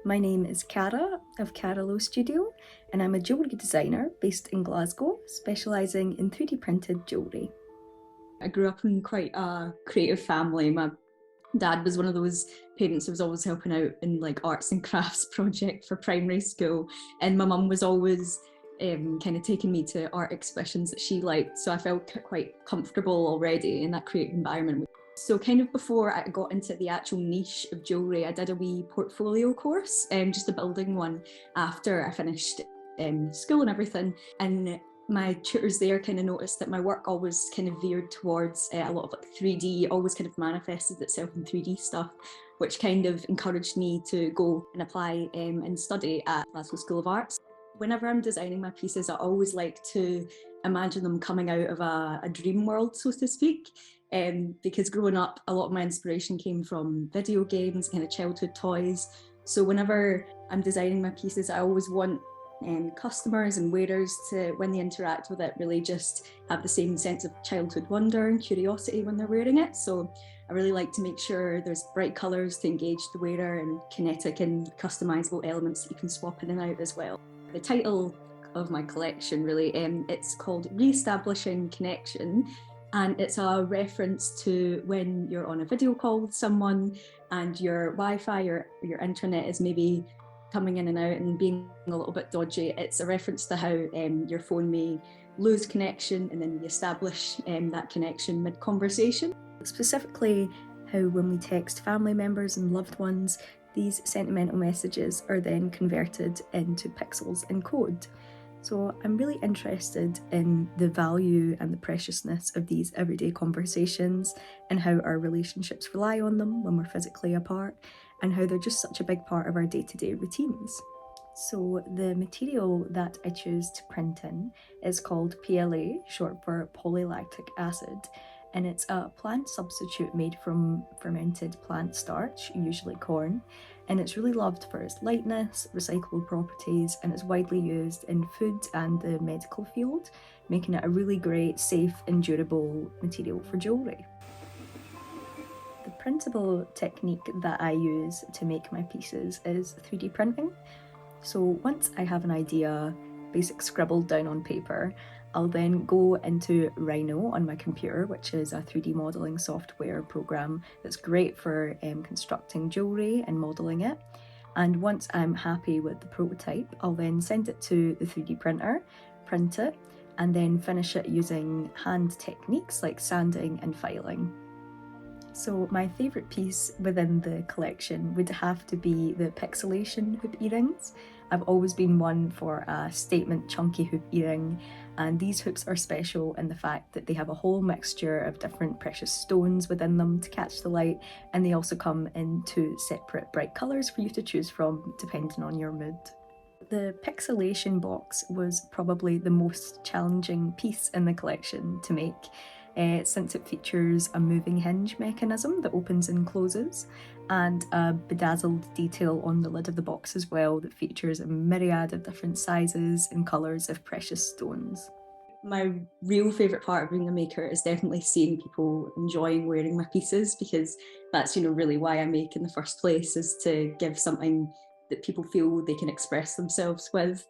My name is Cara of Carolo Studio, and I'm a jewellery designer based in Glasgow, specialising in 3D printed jewellery. I grew up in quite a creative family. My dad was one of those parents who was always helping out in like arts and crafts project for primary school, and my mum was always kind of taking me to art exhibitions that she liked, so I felt quite comfortable already in that creative environment. So kind of before I got into the actual niche of jewellery, I did a wee portfolio course, just a building one after I finished school and everything. And my tutors there kind of noticed that my work always kind of veered towards a lot of like 3D, always kind of manifested itself in 3D stuff, which kind of encouraged me to go and apply and study at Glasgow School of Arts. Whenever I'm designing my pieces, I always like to imagine them coming out of a dream world, so to speak. Because growing up, a lot of my inspiration came from video games, kind of childhood toys. So whenever I'm designing my pieces, I always want customers and wearers to, when they interact with it, really just have the same sense of childhood wonder and curiosity when they're wearing it. So I really like to make sure there's bright colours to engage the wearer and kinetic and customizable elements that you can swap in and out as well. The title of my collection really, it's called Re-establishing Connection, and it's a reference to when you're on a video call with someone and your Wi-Fi or your internet is maybe coming in and out and being a little bit dodgy. It's a reference to how your phone may lose connection and then re-establish that connection mid-conversation. Specifically, how when we text family members and loved ones, these sentimental messages are then converted into pixels in code. So I'm really interested in the value and the preciousness of these everyday conversations and how our relationships rely on them when we're physically apart, and how they're just such a big part of our day-to-day routines. So the material that I choose to print in is called PLA, short for polylactic acid, and it's a plant substitute made from fermented plant starch, usually corn, and it's really loved for its lightness, recyclable properties, and it's widely used in food and the medical field, making it a really great, safe and durable material for jewellery. The printable technique that I use to make my pieces is 3D printing. So once I have an idea, basic scribbled down on paper, I'll then go into Rhino on my computer, which is a 3D modelling software program that's great for constructing jewellery and modelling it. And once I'm happy with the prototype, I'll then send it to the 3D printer, print it, and then finish it using hand techniques like sanding and filing. So my favourite piece within the collection would have to be the pixelation hoop earrings. I've always been one for a statement chunky hoop earring, and these hoops are special in the fact that they have a whole mixture of different precious stones within them to catch the light, and they also come in two separate bright colours for you to choose from depending on your mood. The pixelation box was probably the most challenging piece in the collection to make, since it features a moving hinge mechanism that opens and closes, and a bedazzled detail on the lid of the box as well that features a myriad of different sizes and colours of precious stones. My real favourite part of being a maker is definitely seeing people enjoying wearing my pieces, because that's, really why I make in the first place, is to give something that people feel they can express themselves with.